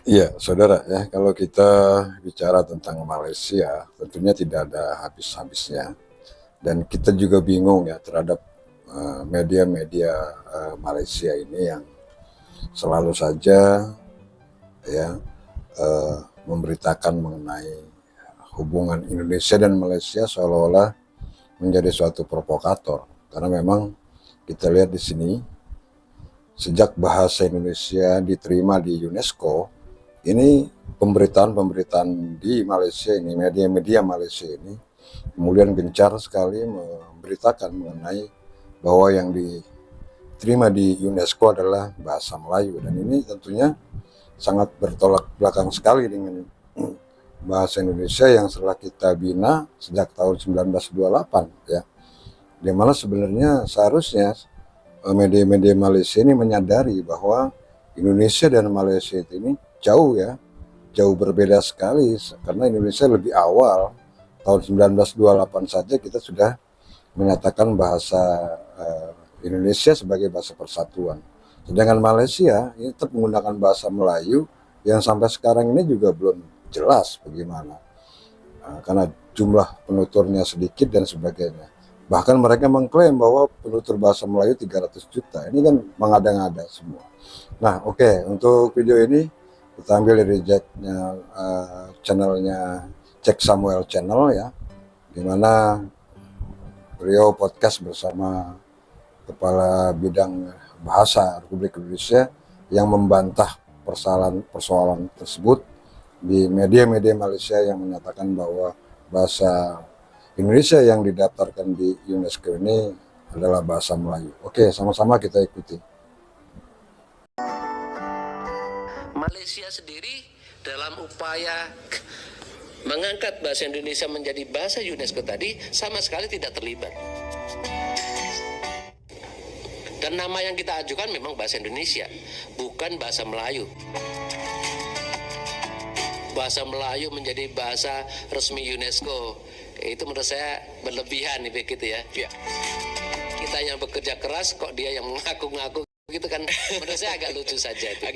Iya, saudara ya, kalau kita bicara tentang Malaysia, tentunya tidak ada habis-habisnya. Dan kita juga bingung ya terhadap media-media Malaysia ini yang selalu saja ya eh, memberitakan mengenai hubungan Indonesia dan Malaysia seolah-olah menjadi suatu provokator. Karena memang kita lihat di sini sejak bahasa Indonesia diterima di UNESCO, ini pemberitaan-pemberitaan di Malaysia ini, media-media Malaysia ini kemudian gencar sekali memberitakan mengenai bahwa yang diterima di UNESCO adalah bahasa Melayu, dan ini tentunya sangat bertolak belakang sekali dengan bahasa Indonesia yang setelah kita bina sejak tahun 1928 ya, di mana sebenarnya seharusnya media-media Malaysia ini menyadari bahwa Indonesia dan Malaysia ini jauh ya, jauh berbeda sekali, karena Indonesia lebih awal tahun 1928 saja kita sudah menyatakan bahasa Indonesia sebagai bahasa persatuan. Sedangkan Malaysia ini tetap menggunakan bahasa Melayu yang sampai sekarang ini juga belum jelas bagaimana, karena jumlah penuturnya sedikit dan sebagainya. Bahkan mereka mengklaim bahwa penutur bahasa Melayu 300 juta. Ini kan mengada-ngada semua. Nah, oke, untuk video ini kita ambil dari channelnya Cek Samuel Channel ya, dimana beliau podcast bersama Kepala Bidang Bahasa Republik Indonesia yang membantah persoalan tersebut di media-media Malaysia yang menyatakan bahwa bahasa Indonesia yang didaftarkan di UNESCO ini adalah bahasa Melayu. Oke, sama-sama kita ikuti. Malaysia sendiri dalam upaya mengangkat bahasa Indonesia menjadi bahasa UNESCO tadi sama sekali tidak terlibat. Dan nama yang kita ajukan memang bahasa Indonesia, bukan bahasa Melayu. Bahasa Melayu menjadi bahasa resmi UNESCO, itu menurut saya berlebihan nih begitu ya. Kita yang bekerja keras kok dia yang mengaku-ngaku gitu kan, menurut saya agak lucu saja itu.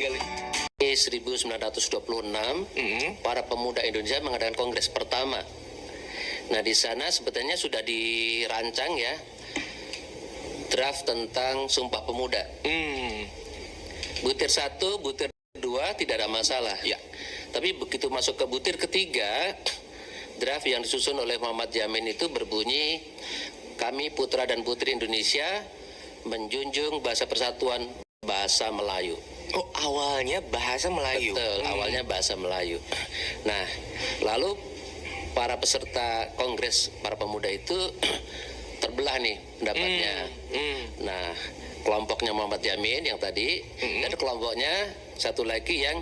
1926 para pemuda Indonesia mengadakan kongres pertama. Nah di sana sebetulnya sudah dirancang ya draft tentang Sumpah Pemuda. Butir 1, butir 2 tidak ada masalah. Ya. Tapi begitu masuk ke butir ketiga, draft yang disusun oleh Muhammad Yamin itu berbunyi, kami putra dan putri Indonesia menjunjung bahasa persatuan bahasa Melayu. Oh, awalnya bahasa Melayu. Betul, awalnya bahasa Melayu. Nah, lalu para peserta kongres para pemuda itu terbelah nih pendapatnya. Nah, kelompoknya Muhammad Yamin yang tadi, dan kelompoknya satu lagi yang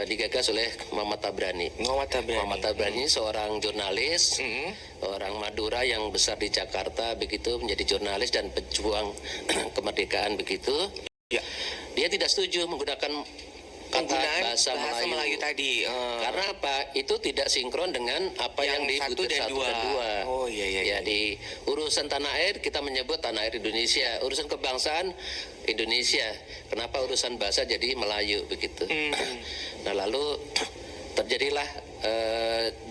digagas oleh Muhammad Tabrani. Muhammad Tabrani seorang jurnalis, orang Madura yang besar di Jakarta begitu, menjadi jurnalis dan pejuang kemerdekaan begitu. Ya. Dia tidak setuju menggunakan kata bahasa Melayu tadi. Karena apa? Itu tidak sinkron dengan apa yang di butir 1 dan 2. Oh iya. Ya, di urusan tanah air kita menyebut tanah air Indonesia, urusan kebangsaan Indonesia. Kenapa urusan bahasa jadi Melayu begitu? Nah lalu terjadilah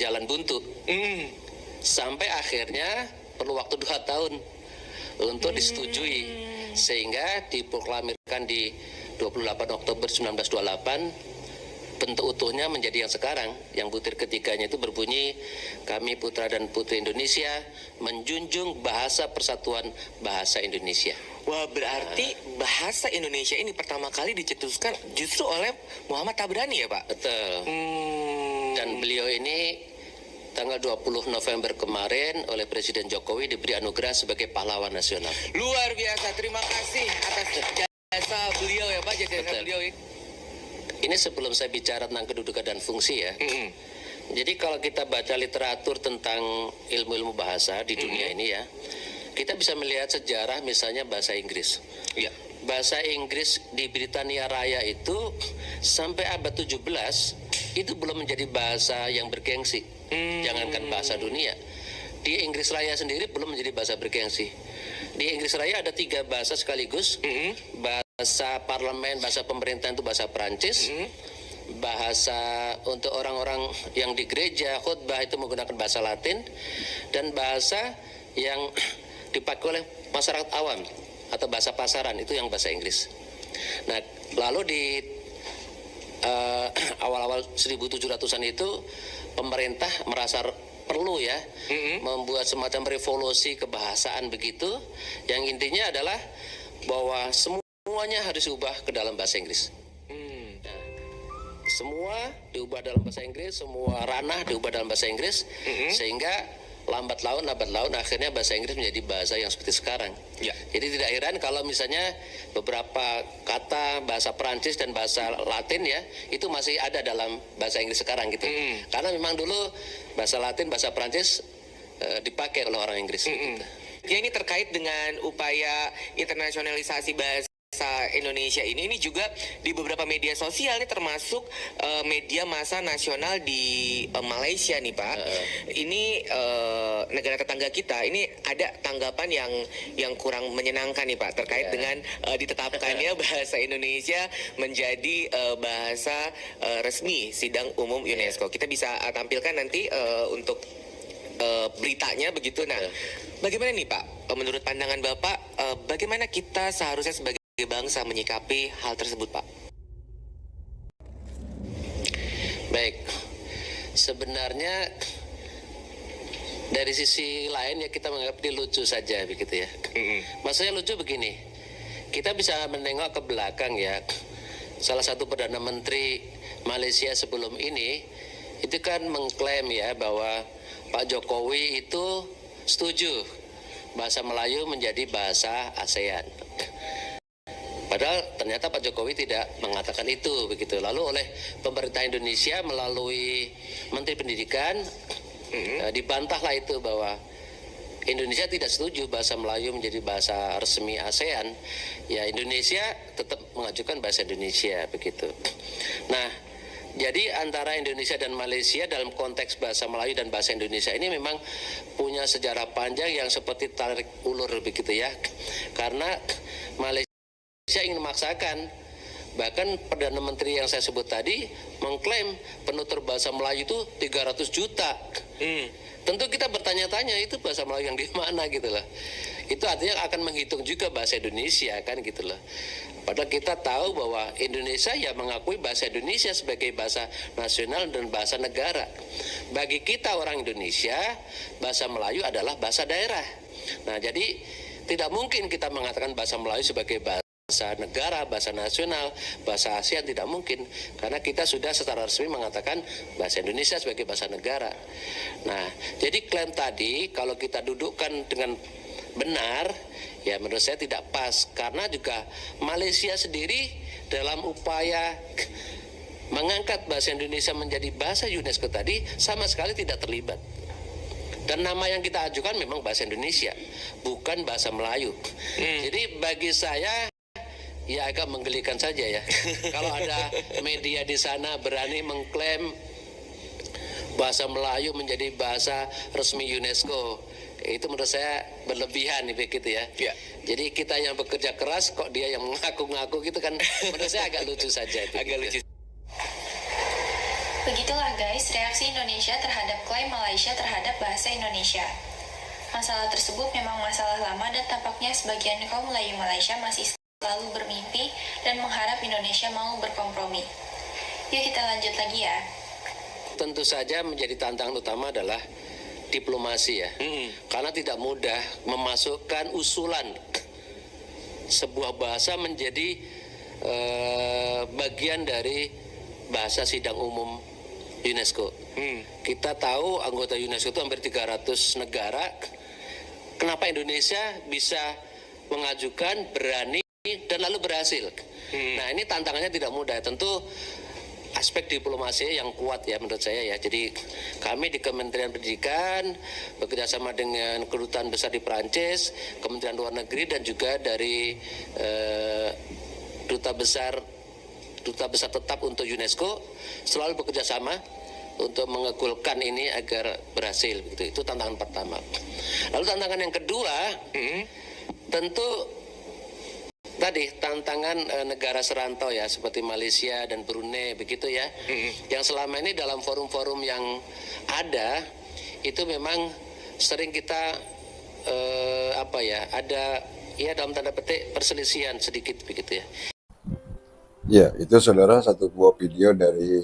jalan buntu sampai akhirnya perlu waktu 2 tahun untuk disetujui, sehingga diproklamirkan di 28 Oktober 1928 bentuk utuhnya menjadi yang sekarang, yang butir ketiganya itu berbunyi, kami putra dan putri Indonesia menjunjung bahasa persatuan bahasa Indonesia. Wah, berarti bahasa Indonesia ini pertama kali dicetuskan justru oleh Muhammad Tabrani ya, Pak? Betul. Dan beliau ini tanggal 20 November kemarin oleh Presiden Jokowi diberi anugerah sebagai pahlawan nasional. Luar biasa, terima kasih atas jasa beliau ya Pak, jasa beliau ya. Ini sebelum saya bicara tentang kedudukan dan fungsi ya. Jadi kalau kita baca literatur tentang ilmu-ilmu bahasa di dunia ini ya, kita bisa melihat sejarah misalnya bahasa Inggris. Ya. Bahasa Inggris di Britania Raya itu sampai abad 17 itu belum menjadi bahasa yang bergengsi. Jangankan bahasa dunia. Di Inggris Raya sendiri belum menjadi bahasa bergengsi. Di Inggris Raya ada 3 bahasa sekaligus. Bahasa parlemen, bahasa pemerintahan itu bahasa Perancis. bahasa untuk orang-orang yang di gereja khutbah itu menggunakan bahasa Latin, dan bahasa yang dipakai oleh masyarakat awam atau bahasa pasaran itu yang bahasa Inggris. Nah, lalu di awal-awal 1700-an itu pemerintah merasa perlu ya membuat semacam revolusi kebahasaan begitu, yang intinya adalah bahwa semuanya harus diubah ke dalam bahasa Inggris. Nah, semua diubah dalam bahasa Inggris, semua ranah diubah dalam bahasa Inggris, sehingga lambat laun akhirnya bahasa Inggris menjadi bahasa yang seperti sekarang. Ya. Jadi tidak heran kalau misalnya beberapa kata bahasa Perancis dan bahasa Latin ya itu masih ada dalam bahasa Inggris sekarang gitu. Karena memang dulu bahasa Latin, bahasa Perancis dipakai oleh orang Inggris. Gitu. Ya, ini terkait dengan upaya internasionalisasi bahasa Indonesia ini juga di beberapa media sosial nih, termasuk media massa nasional di Malaysia nih Pak. Ini negara tetangga kita ini ada tanggapan yang kurang menyenangkan nih Pak terkait dengan ditetapkannya bahasa Indonesia menjadi bahasa resmi sidang umum UNESCO. Kita bisa tampilkan nanti untuk beritanya begitu. Nah, bagaimana nih Pak? Menurut pandangan Bapak, bagaimana kita seharusnya sebagai bangsa menyikapi hal tersebut, Pak? Baik, sebenarnya dari sisi lain ya kita menganggap ini lucu saja begitu ya. Maksudnya lucu begini, kita bisa menengok ke belakang ya. Salah satu Perdana Menteri Malaysia sebelum ini itu kan mengklaim ya bahwa Pak Jokowi itu setuju bahasa Melayu menjadi bahasa ASEAN. Padahal ternyata Pak Jokowi tidak mengatakan itu begitu. Lalu oleh pemerintah Indonesia melalui Menteri Pendidikan dibantahlah itu bahwa Indonesia tidak setuju bahasa Melayu menjadi bahasa resmi ASEAN. Ya, Indonesia tetap mengajukan bahasa Indonesia begitu. Nah, jadi antara Indonesia dan Malaysia dalam konteks bahasa Melayu dan bahasa Indonesia ini memang punya sejarah panjang yang seperti tarik ulur begitu ya. Karena Malaysia ingin memaksakan, bahkan Perdana Menteri yang saya sebut tadi mengklaim penutur bahasa Melayu itu 300 juta. Tentu kita bertanya-tanya itu bahasa Melayu yang di mana gitu loh. Itu artinya akan menghitung juga bahasa Indonesia kan gitu loh. Padahal kita tahu bahwa Indonesia ya mengakui bahasa Indonesia sebagai bahasa nasional dan bahasa negara. Bagi kita orang Indonesia, bahasa Melayu adalah bahasa daerah. Nah, jadi tidak mungkin kita mengatakan bahasa Melayu sebagai bahasa negara, bahasa nasional, bahasa ASEAN, tidak mungkin, karena kita sudah secara resmi mengatakan bahasa Indonesia sebagai bahasa negara. Nah, jadi klaim tadi kalau kita dudukkan dengan benar, ya menurut saya tidak pas, karena juga Malaysia sendiri dalam upaya mengangkat bahasa Indonesia menjadi bahasa UNESCO tadi sama sekali tidak terlibat. Dan nama yang kita ajukan memang bahasa Indonesia, bukan bahasa Melayu. Jadi bagi saya ya agak menggelikan saja ya. Kalau ada media di sana berani mengklaim bahasa Melayu menjadi bahasa resmi UNESCO, itu menurut saya berlebihan begitu ya. Jadi kita yang bekerja keras kok dia yang mengaku-ngaku gitu kan, menurut saya agak lucu saja itu. Agak lucu. Begitulah guys reaksi Indonesia terhadap klaim Malaysia terhadap bahasa Indonesia. Masalah tersebut memang masalah lama dan tampaknya sebagian kaum Melayu Malaysia masih selalu bermimpi dan mengharap Indonesia mau berkompromi. Yuk kita lanjut lagi ya. Tentu saja menjadi tantangan utama adalah diplomasi ya. Karena tidak mudah memasukkan usulan sebuah bahasa menjadi bagian dari bahasa sidang umum UNESCO. Kita tahu anggota UNESCO itu hampir 300 negara. Kenapa Indonesia bisa mengajukan, berani dan lalu berhasil? Nah, ini tantangannya tidak mudah. Tentu aspek diplomasi yang kuat ya menurut saya ya. Jadi kami di Kementerian Pendidikan bekerjasama dengan Kedutaan Besar di Perancis, Kementerian Luar Negeri dan juga dari Duta Besar tetap untuk UNESCO selalu bekerjasama untuk mengegulkan ini agar berhasil. Itu tantangan pertama. Lalu tantangan yang kedua, tentu tadi tantangan negara serantau ya seperti Malaysia dan Brunei begitu ya, yang selama ini dalam forum-forum yang ada itu memang sering kita ada ya dalam tanda petik perselisihan sedikit begitu ya. Ya, itu saudara satu buah video dari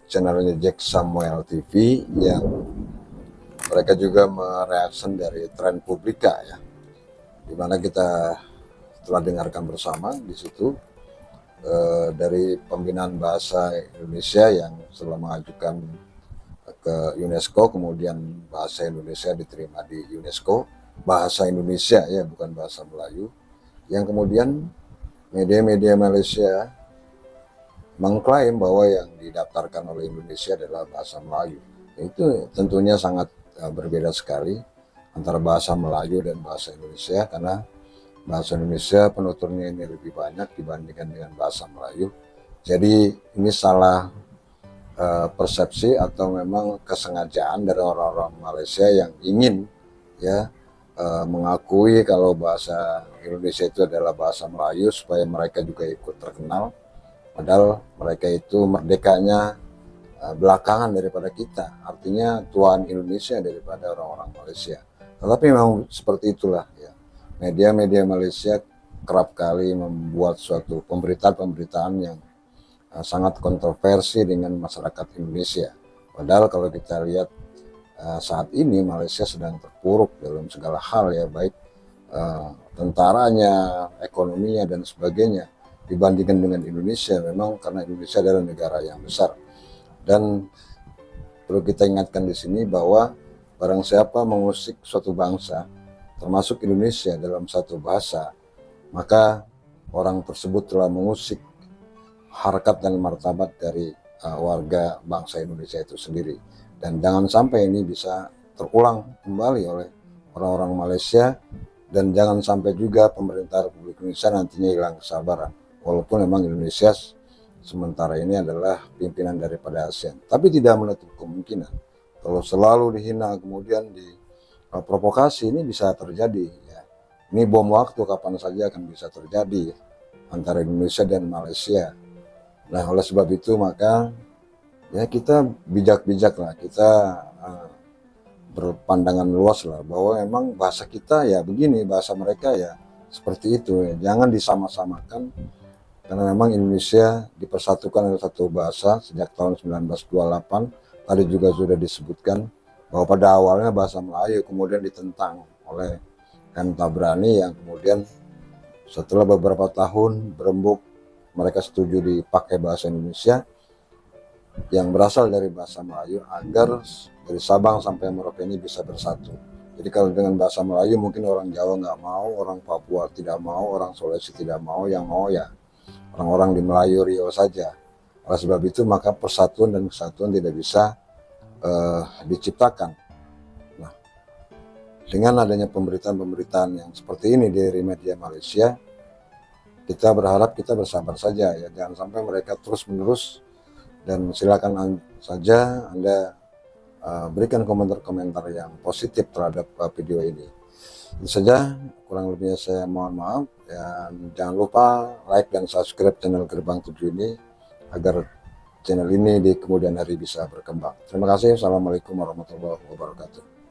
channelnya Jack Samuel TV yang mereka juga mereaksi dari tren Publika ya, dimana kita telah dengarkan bersama di situ dari pembinaan bahasa Indonesia yang setelah mengajukan ke UNESCO, kemudian bahasa Indonesia diterima di UNESCO, bahasa Indonesia ya, bukan bahasa Melayu, yang kemudian media-media Malaysia mengklaim bahwa yang didaftarkan oleh Indonesia adalah bahasa Melayu. Itu tentunya sangat berbeda sekali antara bahasa Melayu dan bahasa Indonesia, karena bahasa Indonesia penuturnya ini lebih banyak dibandingkan dengan bahasa Melayu. Jadi ini salah persepsi atau memang kesengajaan dari orang-orang Malaysia yang ingin ya mengakui kalau bahasa Indonesia itu adalah bahasa Melayu supaya mereka juga ikut terkenal, padahal mereka itu merdekanya belakangan daripada kita, artinya tuan Indonesia daripada orang-orang Malaysia. Tetapi memang seperti itulah ya, media-media Malaysia kerap kali membuat suatu pemberitaan-pemberitaan yang sangat kontroversi dengan masyarakat Indonesia. Padahal kalau kita lihat saat ini Malaysia sedang terpuruk dalam segala hal ya, baik tentaranya, ekonominya dan sebagainya dibandingkan dengan Indonesia. Memang karena Indonesia adalah negara yang besar, dan perlu kita ingatkan di sini bahwa barang siapa mengusik suatu bangsa termasuk Indonesia dalam satu bahasa, maka orang tersebut telah mengusik harkat dan martabat dari warga bangsa Indonesia itu sendiri. Dan jangan sampai ini bisa terulang kembali oleh orang-orang Malaysia, dan jangan sampai juga pemerintah Republik Indonesia nantinya hilang kesabaran, walaupun memang Indonesia sementara ini adalah pimpinan daripada ASEAN. Tapi tidak menutup kemungkinan kalau selalu dihina kemudian diprovokasi, ini bisa terjadi ya. Ini bom waktu, kapan saja akan bisa terjadi antara Indonesia dan Malaysia. Nah, oleh sebab itu maka ya kita bijak-bijak lah, kita berpandangan luas lah, bahwa memang bahasa kita ya begini, bahasa mereka ya seperti itu ya. Jangan disama-samakan, karena memang Indonesia dipersatukan oleh satu bahasa sejak tahun 1928. Tadi juga sudah disebutkan bahwa pada awalnya bahasa Melayu, kemudian ditentang oleh M. Tabrani, yang kemudian setelah beberapa tahun berembuk mereka setuju dipakai bahasa Indonesia yang berasal dari bahasa Melayu, agar dari Sabang sampai Merauke ini bisa bersatu. Jadi kalau dengan bahasa Melayu mungkin orang Jawa nggak mau, orang Papua tidak mau, orang Sulawesi tidak mau, yang mau ya orang-orang di Melayu Riau saja. Oleh sebab itu maka persatuan dan kesatuan tidak bisa diciptakan. Nah, dengan adanya pemberitaan-pemberitaan yang seperti ini dari media Malaysia, kita berharap kita bersabar saja ya, jangan sampai mereka terus-menerus. Dan silakan saja Anda berikan komentar-komentar yang positif terhadap video ini. Itu saja, kurang lebihnya saya mohon maaf, dan jangan lupa like dan subscribe channel Gerbang 7 ini agar channel ini di kemudian hari bisa berkembang. Terima kasih. Assalamualaikum warahmatullahi wabarakatuh.